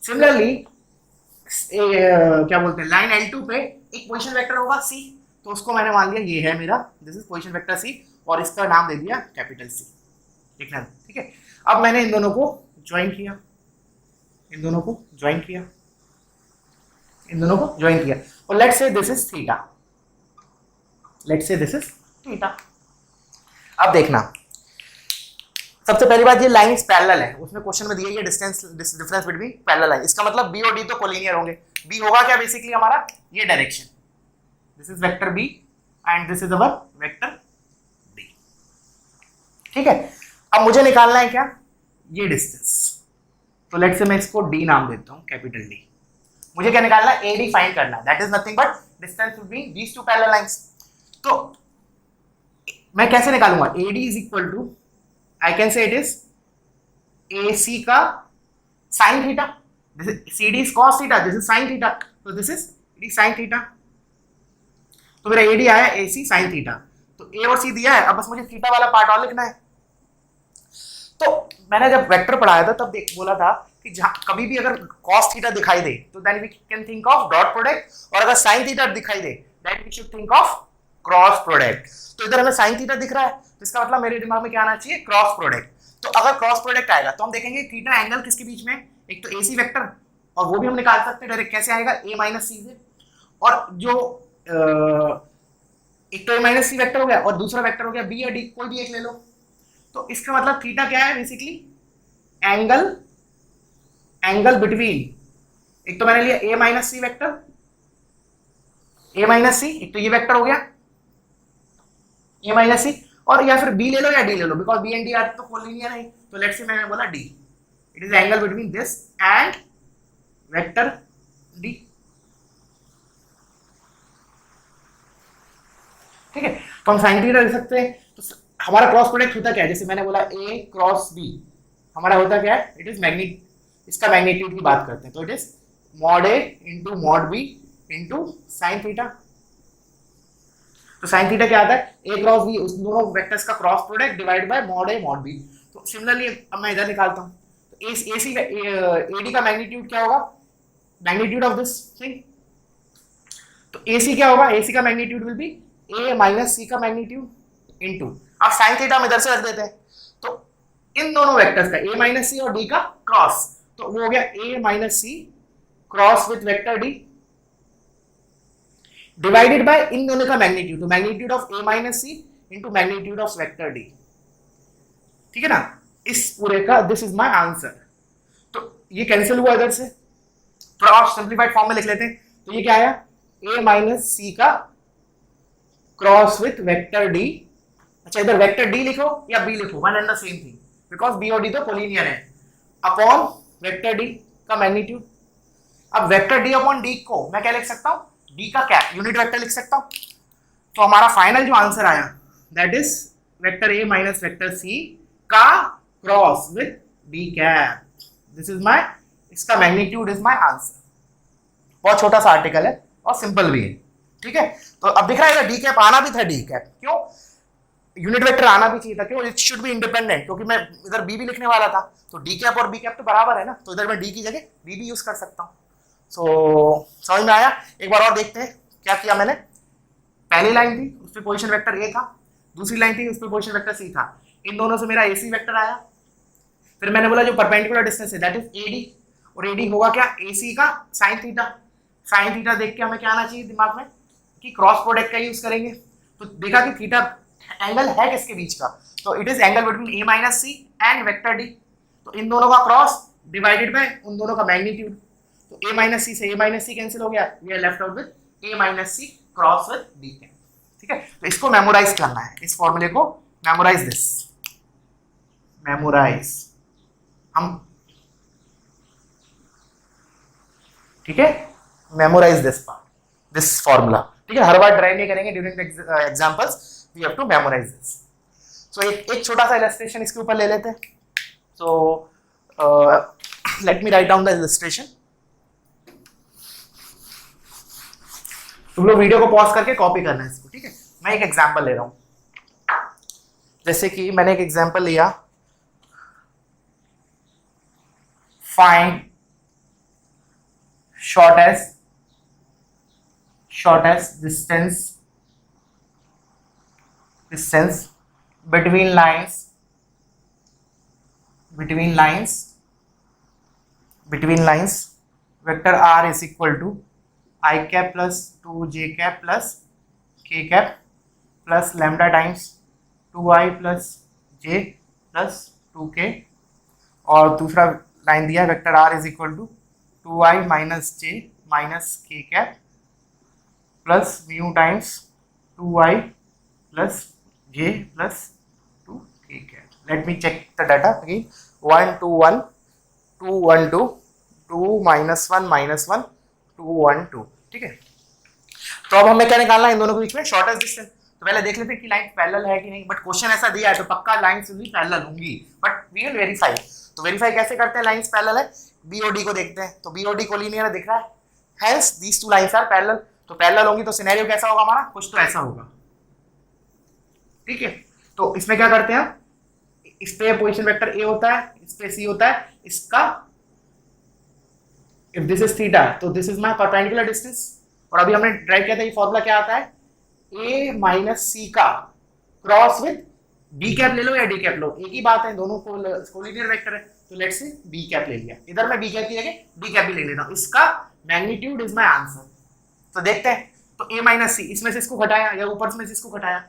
सिमिलरली क्या बोलते हैं, लाइन L2 पे एक पोजीशन वेक्टर होगा C, तो उसको मैंने मान लिया ये है मेरा, this is position vector C, और इसका नाम दे दिया कैपिटल C, देखना, ठीक है। अब मैंने इन दोनों को ज्वाइन किया, इन दोनों को ज्वाइन किया, इन दोनों को ज्वाइन किया, और let's say this is theta, let's say this is theta. अब देखना, सबसे पहली बात, ये लाइंस पैरेलल है, उसमें क्वेश्चन में दिया ये डिफरेंस बिटवीन पैरेलल लाइन। इसका मतलब बी और डी तो कोलिनियर होंगे। बी होगा क्या, बेसिकली हमारा ये direction, this is vector b and this is our vector d, ठीक है। अब मुझे निकालना है क्या, ये डिस्टेंस। तो लेट्स से मैं इसको डी नाम देता हूं, कैपिटल डी। मुझे क्या निकालना है, एडी फाइंड करना है, that is nothing but distance between these two parallel lines. तो मैं कैसे निकालूंगा, AD is equal to, I can say it is AC का sin theta, this is CD is cos theta, this is sin theta, so this is AD sin theta। तो मेरा AD आया AC sin theta, तो A और C दिया है, अब बस मुझे थीटा वाला पार्ट और लिखना है। तो मैंने जब वेक्टर पढ़ाया था तब बोला था कि जहां कभी भी अगर cos theta दिखाई दे तो then we can think of dot product, और अगर sin theta दिखाई दे then we should think of cross product. तो इधर हमें sin थीटा दिख रहा है, तो इसका मतलब मेरे दिमाग में क्या आना चाहिए, क्रॉस प्रोडक्ट। तो अगर क्रॉस प्रोडक्ट आएगा तो हम देखेंगे थीटा एंगल किसके बीच में, एक तो AC वेक्टर, और वो भी हम निकाल सकते हैं डायरेक्ट, कैसे आएगा, A माइनस सी से। और जो एक तो A माइनस सी वेक्टर हो गया और दूसरा वेक्टर हो गया B या D, कोई भी एक ले लो। तो इसका मतलब थीटा क्या है, बेसिकली एंगल बिटवीन, एक तो मैंने लिया A minus C vector, A minus c, एक तो ये वेक्टर हो गया A माइनस सी, और या फिर B ले लो या D ले लो, because B and D are तो कोलिनियर है। तो लेट्स से मैंने बोला D, it is angle between this and vector D, ठीक है। तो हम साइन थीटा लिख सकते हैं। तो हमारा क्रॉस प्रोडक्ट होता क्या है, जैसे मैंने बोला A क्रॉस B, हमारा होता क्या है, इट इज मैग्नीट्यूड, इसका मैग्नीट्यूड की बात करते हैं, तो it is mod A into mod B into sine theta. तो साइन थीटा क्या आता है, A क्रॉस B, उस दोनों वेक्टर्स का cross product divide by mod A mod B। तो सिमिलरली अब मैं इधर निकालता हूँ, तो AC AD का मैग्नीट्यूड क्या होगा, मैग्नीट्यूड ऑफ दिस थिंग। तो AC क्या होगा, AC का magnitude will be A minus C का मैग्नीट्यूड इनटू, अब साइन थीटा हम इधर से रख देते हैं, तो इन दोनों वेक्टर्स का A माइनस C और D का क्रॉस, तो वो हो गया A minus C cross with vector D divided by इन दोनों का मैग्नीट्यूड, तो magnitude of A minus C into magnitude of vector D, ठीक है ना। इस पूरे का दिस इज माय आंसर। तो ये कैंसिल हुआ इधर से, थोड़ा और सिंप्लीफाइड फॉर्म में लिख लेते हैं। तो ये क्या आया, A माइनस C का क्रॉस विथ वेक्टर D। अच्छा, इधर वेक्टर D लिखो या B लिखो, one and the same thing, because B और D तो कोलिनियर है, अपॉन वेक्टर D का मैग्नीट्यूड। अब वेक्टर डी अपॉन डी को मैं क्या लिख सकता हूँ, डी का क्या यूनिट वेक्टर लिख सकता हूँ। तो हमारा फाइनल जो आंसर आया that is vector a minus vector c का cross with d cap, this is my, इसका मैग्नीट्यूड इज माय आंसर। बहुत छोटा सा आर्टिकल है और सिंपल भी है, ठीक है। तो अब दिख रहा है डी कैप आना भी था, डी कैप क्यों, यूनिट वेक्टर आना भी चाहिए था, क्यों, इट शुड बी इंडिपेंडेंट, क्योंकि मैं इधर बी भी लिखने वाला था, तो डी कैप और बी कैप तो बराबर है ना, तो इधर मैं डी की जगह बी भी यूज कर सकता हूँ। सो समझ में आया। एक बार और देखते हैं क्या किया मैंने। पहली लाइन थी उस पर पोजिशन वेक्टर ए था, दूसरी लाइन थी उस पर पोजिशन वेक्टर सी था, इन दोनों से मेरा एसी वेक्टर आया। फिर मैंने बोला जो परपेंडिकुलर डिस्टेंस है दैट इज एडी, और एडी होगा क्या, एसी का साइन थीटा। साइन थीटा देख के हमें क्या आना चाहिए दिमाग में कि क्रॉस प्रोडक्ट का यूज करेंगे। तो देखा कि थीटा एंगल है किसके बीच का, तो it is angle between a minus c and vector d. तो इन दोनों का क्रॉस डिवाइडेड बाय उन दोनों का मैग्नीट्यूड, तो ए माइनस सी से ए माइनस सी कैंसिल हो गया, we are left out with a minus c cross with d cap, ठीक है। तो इसको मेमोराइज करना है, इस फॉर्मूले को मेमोराइज, दिस मेमोराइज हम, ठीक है, memorise this part, this formula, ठीक है। हर बार ड्राइव नहीं करेंगे, during examples we have to memorise this. So एक छोटा सा इलस्ट्रेशन इसके ऊपर ले लेते हैं। So let me write down the illustration. तुम लोग वीडियो को पॉज करके कॉपी करना है इसको, ठीक है। मैं एक एग्जांपल ले रहा हूं, जैसे कि मैंने एक एग्जांपल लिया, find shortest distance between lines vector r is equal to I cap plus 2j cap plus k cap plus lambda times 2i plus j plus 2k, और दूसरा लाइन दिया vector r is equal to 2i minus j minus k cap plus mu times 2i plus j plus 2k cap. Let me check the data again. 1 2 1 2 1 2 2 minus 1 minus 1 2 1 2, ठीक है। तो अब हमें क्या निकालना है इन दोनों के बीच में शॉर्टेस्ट डिस्टेंस। तो पहले देख लेते हैं कि लाइन पैरेलल है कि नहीं, बट क्वेश्चन ऐसा दिया है तो पक्का लाइंस भी पैरेलल होंगी, बट वी विल वेरीफाई। तो वेरीफाई कैसे करते हैं, लाइंस पैरेलल है, बी और डी को देखते हैं, तो बी और डी कोलिनियर दिख रहा है, hence these two lines are parallel. तो पैरेलल होंगी तो सिनेरियो कैसा होगा हमारा, कुछ तो ऐसा होगा, ठीक है। तो इसमें क्या करते हैं, इस पे पोजीशन वेक्टर ए होता है, इस पे सी होता है, इसका इफ दिस इज थीटा तो this is my perpendicular distance. और अभी हमने ड्राइव किया था, ये फॉर्मूला क्या आता है, ए माइनस सी का क्रॉस विद बी कैप ले लो या डी कैप लो, एक ही बात है, दोनों को कोलिनियर वेक्टर है, तो लेट्स से बी कैप ले लिया, इधर मैं बी कैप की जगह डी कैप भी ले लेता हूं, इसका मैग्नीट्यूड इज माय आंसर। तो देखते हैं, तो a माइनस सी, इसमें से इसको घटाया या ऊपर में से इसको घटाया,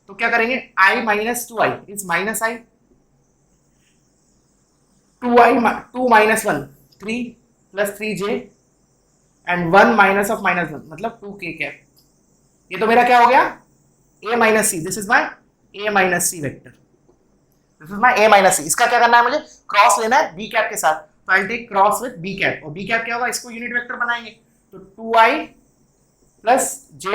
तो क्या करेंगे, i minus 2i is minus i, 2 minus 1 3 plus 3j and 1 minus of minus 1 मतलब 2k कैप। ये तो मेरा क्या हो गया, a minus c, this is my a minus C vector, this is my a minus c. इसका क्या करना है, मुझे क्रॉस लेना है b कैप के साथ, तो I take cross with b cap, और b कैप क्या होगा, इसको यूनिट वेक्टर बनाएंगे, तो 2i plus j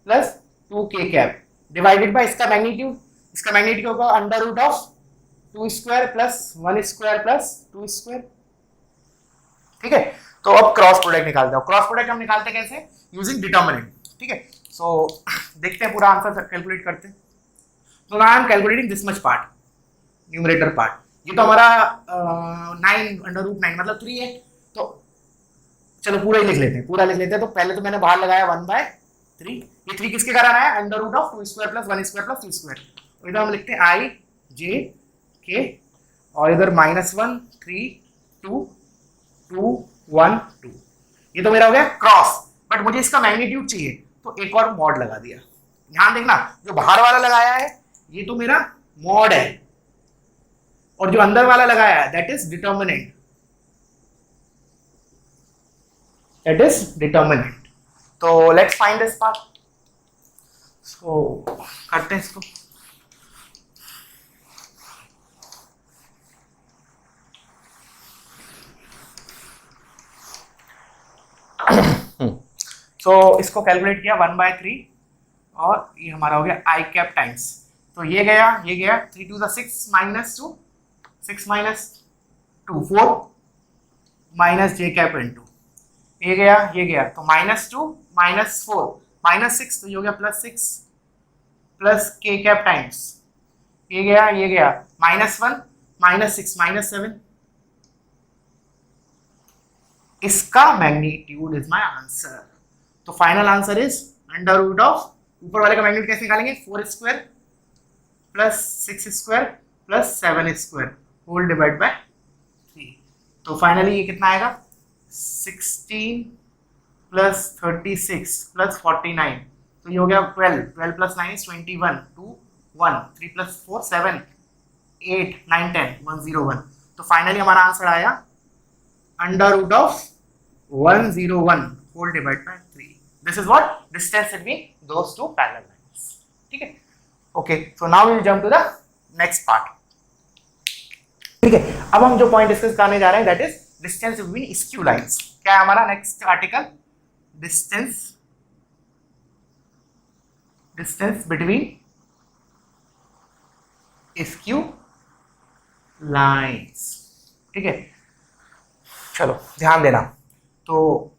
plus 2k cap divided by इसका मैग्नीट्यूड, इसका मैग्नीट्यूड होगा under root of 2 square plus 1 square plus 2 square, ठीक है। तो अब क्रॉस प्रोडक्ट निकालते हैं, क्रॉस प्रोडक्ट हम निकालते कैसे, यूजिंग डिटर्मिनेंट, ठीक है। सो देखते हैं, पूरा आंसर कैलकुलेट करते हैं। तो now I am calculating this much part, numerator part, ये तो हमारा 9 अंडर रूट 9 मतलब 3 है, तो चलो पूरा ही लिख लेते हैं, पूरा लिख लेते हैं। तो पहले तो मैंने बाहर लगाया 1/3, ये 3 किसके कारण आया, under root of 2 square plus 1 square plus 2 square, तो इधर हम लिखते हैं i j k, और इधर -1 3 2 2 1 2, ये तो मेरा हो गया क्रॉस, बट मुझे इसका मैग्नीट्यूड चाहिए, तो एक और मॉड लगा दिया। ध्यान देखना, जो बाहर वाला लगाया है ये तो मेरा मॉड है, और जो अंदर वाला लगाया है that is determinant, that is determinant। तो let's find this part। so करते हैं इसको, सो इसको कैलकुलेट किया 1/3 और ये हमारा हो गया आई कैप टाइम्स, तो ये गया 3 to the 6 minus 2, 6 minus 2 4 minus j cap into ये गया तो -2 -4 -6, तो ये हो गया +6 प्लस k कैप टाइम्स ये गया -1 -6 -7, इसका मैग्नीट्यूड इज माय आंसर। तो final answer is under root of, ऊपर वाले का मैग्नीट्यूड कैसे निकालेंगे, 4 square plus 6 square plus 7 square whole divide by 3। तो फाइनली ये कितना आएगा, 16 प्लस 36 प्लस 49, तो ये हो गया 12 प्लस 9 इज 21 2 1 3 प्लस 4 7 8 9 10 101। तो फाइनली हमारा आंसर आया under root of 101 whole divide by 3। This is what distance between those two parallel lines. ठीक है, okay, so now we will jump to the next part. ठीक है, अब हम जो पॉइंट डिस्कस करने जा रहे हैं that is distance between skew lines. क्या है हमारा next article, distance between skew lines. ठीक है, चलो ध्यान देना। तो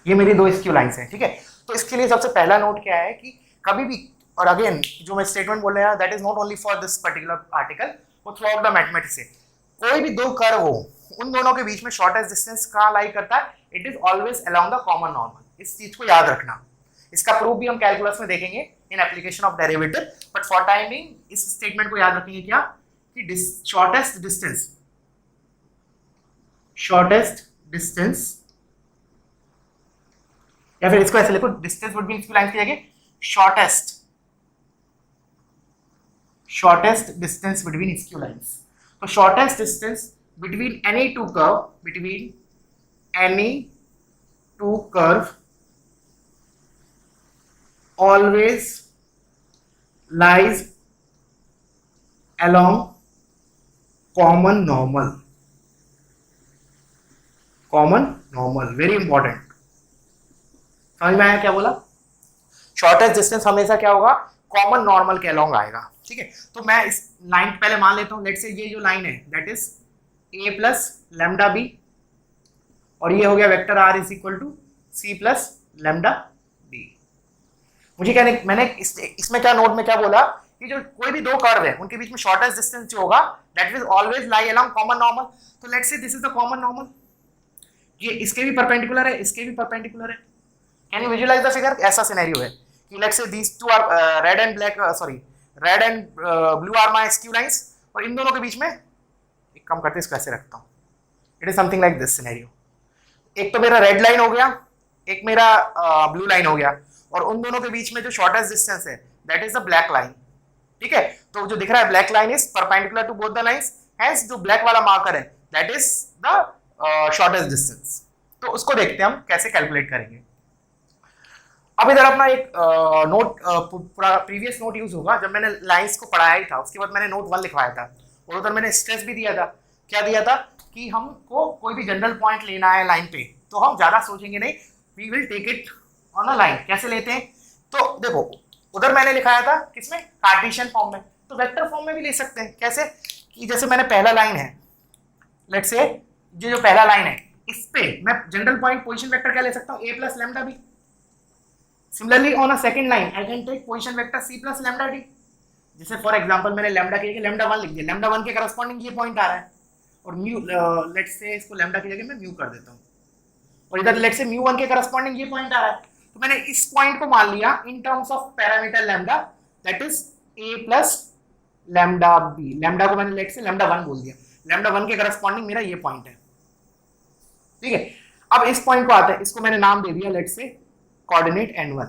ये मेरी 2 स्क्यू लाइंस हैं। ठीक है, तो इसके लिए सबसे पहला नोट क्या है कि कभी भी, और अगेन जो मैं स्टेटमेंट बोल रहा हूं that is not only for this particular article, वो थ्रू आउट द मैथमेटिक्स है। कोई भी 2 कर्व हो, उन दोनों के बीच में शॉर्टेस्ट डिस्टेंस कहां लाई करता है, it is always along the common normal. इस चीज को याद रखना, इसका प्रूफ भी हम कैलकुलस में देखेंगे in application of derivative, but for time being इस स्टेटमेंट को याद रखेंगे क्या, कि शॉर्टेस्ट डिस्टेंस, या फिर इसको ऐसे लिखो, डिस्टेंस बिटवीन स्क्यू लाइंस की जगह shortest distance between skew lines. तो shortest distance between any two curve always lies along common normal, very important। समझ में आया क्या बोला, शॉर्टेस्ट डिस्टेंस हमेशा क्या होगा, कॉमन नॉर्मल के अलोंग आएगा। ठीक है, तो मैं इस लाइन पहले मान लेता हूं, लेट्स से ये जो लाइन है that is a plus lambda b, और ये हो गया vector r is equal to c plus lambda b. मुझे क्या, मैंने इसमें क्या नोट में क्या बोला कि जो कोई भी 2 कर्व है उनके बीच में शॉर्टेस्ट डिस्टेंस जो होगा that will always lie along common normal. तो let's say this is the common normal, ये इसके भी परपेंडिकुलर है, इसके भी परपेंडिकुलर है। Can you visualize the figure, ऐसा सिनेरियो है कि let's say these two are red and blue are my skew lines, और इन दोनों के बीच में एक काम करते हैं, इसको ऐसे रखता हूं, it is something like this scenario. एक तो मेरा रेड लाइन हो गया, एक मेरा ब्लू लाइन हो गया, और उन दोनों के बीच में जो शॉर्टेस्ट डिस्टेंस है that is the black line. ठीक है, तो जो दिख रहा है black line is perpendicular to both the lines, hence जो ब्लैक वाला मार्कर है that is the shortest distance. तो उसको देखते हैं हम कैसे कैलकुलेट करेंगे। अब इधर अपना एक नोट, प्रीवियस नोट यूज होगा जब मैंने लाइंस को पढ़ाया ही था, उसके बाद मैंने नोट 1 लिखवाया था, और उधर मैंने स्ट्रेस भी दिया था। क्या दिया था कि हमको कोई भी जनरल पॉइंट लेना है लाइन पे, तो हम ज्यादा सोचेंगे नहीं, we will take it on a line. कैसे लेते हैं, तो देखो उधर मैंने लिखाया था किसमें, कार्टेशियन फॉर्म में, तो वेक्टर फॉर्म में भी ले सकते हैं। कैसे कि जैसे मैंने पहला लाइन है, लेट्स से ये जो पहला लाइन है, इस पे मैं जनरल पॉइंट पोजीशन वेक्टर क्या ले सकता हूं, a plus lambda b. Similarly on a second line I can take position vector c plus lambda d. जैसे फॉर एग्जांपल मैंने लैम्डा की जगह लैम्डा 1 लिख दिया, लैम्डा 1 के करस्पॉन्डिंग ये पॉइंट आ रहा है, और म्यू लेट्स से इसको लैम्डा की जगह मैं म्यू कर देता हूं, और इधर लेट्स से म्यू 1 के करस्पॉन्डिंग ये पॉइंट आ रहा है। तो मैंने इस पॉइंट को मान लिया in terms of parameter lambda that is a plus lambda b. Lambda को मैंने लेट्स से लैम्डा 1 बोल दिया, लैम्डा 1 के करस्पॉन्डिंग मेरा ये पॉइंट है। ठीक है, अब इस पॉइंट को आते हैं, इसको मैंने नाम दे दिया let's say coordinate n1।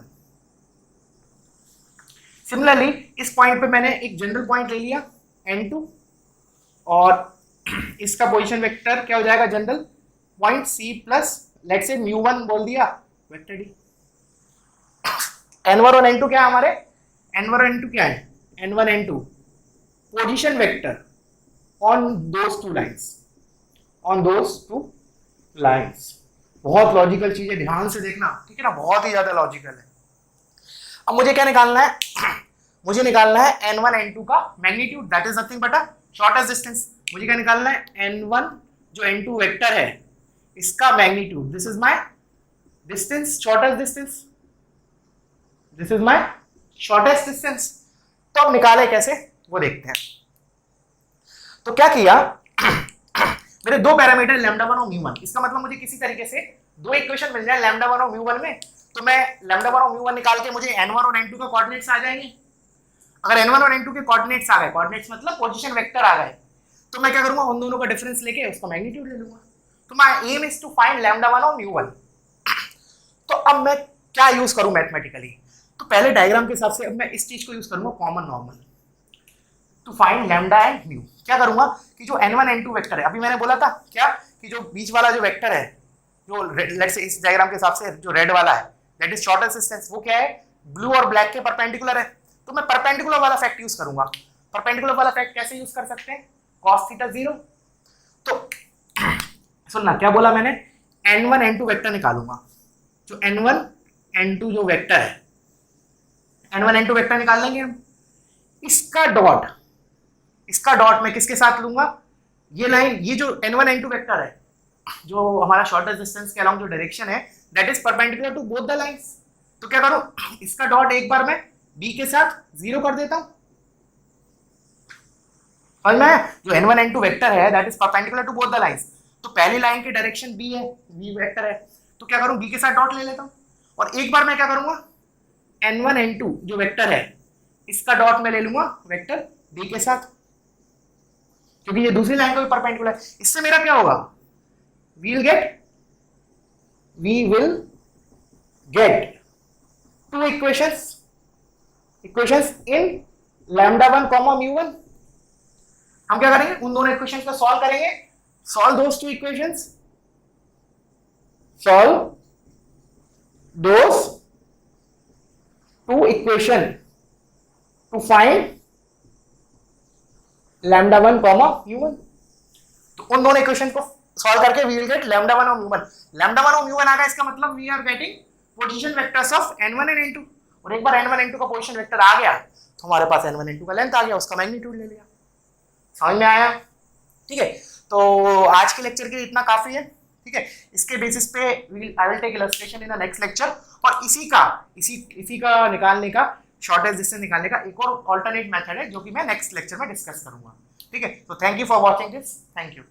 Similarly इस पॉइंट पे मैंने एक जनरल पॉइंट ले लिया n2, और इसका पोजीशन वेक्टर क्या हो जाएगा, general point c plus let's say μ1 बोल दिया वेक्टर डी। n1 और n2 क्या है हमारे, n1 और n2 क्या है, n1 n2 position vector on those two lines. On those two lines. बहुत लॉजिकल चीज है, ध्यान से देखना, ठीक है ना, बहुत ही ज्यादा लॉजिकल है। अब मुझे क्या निकालना है, मुझे निकालना है n1 n2 का magnitude, that is nothing but a shortest distance. मुझे क्या निकालना है, n1 जो n2 वेक्टर है इसका magnitude, this is my distance, shortest distance, this is my shortest distance. तो अब निकाले कैसे वो देखते हैं। तो क्या किया, मेरे दो पैरामीटर λ1 और μ1, इसका मतलब मुझे किसी तरीके से दो इक्वेशन मिल जाए λ1 और μ1 में, तो मैं λ1 और μ1 निकाल के मुझे n1 और n2 का कोऑर्डिनेट्स आ जाएंगे। अगर n1 और n2 के कोऑर्डिनेट्स आ गए, कोऑर्डिनेट्स मतलब पोजीशन वेक्टर आ गए, तो मैं क्या करूंगा, उन दोनों का डिफरेंस लेके उसका मैग्नीट्यूड ले लूंगा। तो my aim is to find λ1 और μ1। तो अब मैं क्या यूज करूं मैथमेटिकली, तो पहले डायग्राम के हिसाब से अब मैं इस चीज को यूज करूंगा, common normal to find lambda and mu. क्या करूंगा कि जो n1 n2 वेक्टर है, अभी मैंने बोला था क्या कि जो बीच वाला जो वेक्टर है, जो लेट्स से इस डायग्राम के हिसाब से जो रेड वाला है, दैट इज शॉर्टेस्ट डिस्टेंस, वो क्या है, ब्लू और ब्लैक के परपेंडिकुलर है। तो मैं परपेंडिकुलर वाला फैक्ट यूज करूंगा। परपेंडिकुलर वाला फैक्ट कैसे यूज कर सकते हैं, cos थीटा 0। तो सुनना क्या बोला मैंने, n1 n2 वेक्टर निकालूंगा, जो n1 n2 जो वेक्टर है, n1 n2 वेक्टर निकाल लेंगे हम। इसका डॉट मैं किसके साथ लूंगा, ये लाइन, ये जो n1 n2 वेक्टर है, जो हमारा शॉर्टेस्ट डिस्टेंस के अलोंग जो डायरेक्शन है, that is perpendicular to both the lines. तो क्या करूं, इसका डॉट एक बार मैं b के साथ 0 कर देता हूं। और मैं जो n1 n2 वेक्टर है that is perpendicular to both the lines, तो पहली लाइन की डायरेक्शन b है, b वेक्टर है, तो क्या करूं, b के साथ डॉट ले लेता हूं। और एक बार मैं क्या करूंगा, n1 n2 जो वेक्टर है इसका डॉट मैं ले लूंगा वेक्टर b के साथ, क्योंकि ये दूसरी लाइन को भी परपेंडिकुलर है। इससे मेरा क्या होगा, we will get two equations in λ1 μ1। हम क्या करेंगे, उन दोनों इक्वेशंस को सॉल्व करेंगे, solve those two equations, solve those two equation to find λ1 μ1। तो उन दोनों इक्वेशन को सॉल्व करके वी विल गेट λ1 और μ1। λ1 और μ1 आ गया, इसका मतलब we are getting position vectors of n1 and n2। और एक बार n1 n2 का पोजीशन वेक्टर आ गया तो हमारे पास n1 n2 का लेंथ आ गया, उसका मैग्नीट्यूड ले लिया। समझ में आया, ठीक है। तो आज के लेक्चर के लिए इतना काफी है, ठीक है। इसके बेसिस पे I will take illustration in the next lecture, और इसी का निकालने का, शॉर्टेस्ट डिस्टेंस निकालने का एक और ऑल्टरनेट मेथड है जो कि मैं नेक्स्ट लेक्चर में डिस्कस करूंगा, ठीक है। तो thank you for watching this, thank you.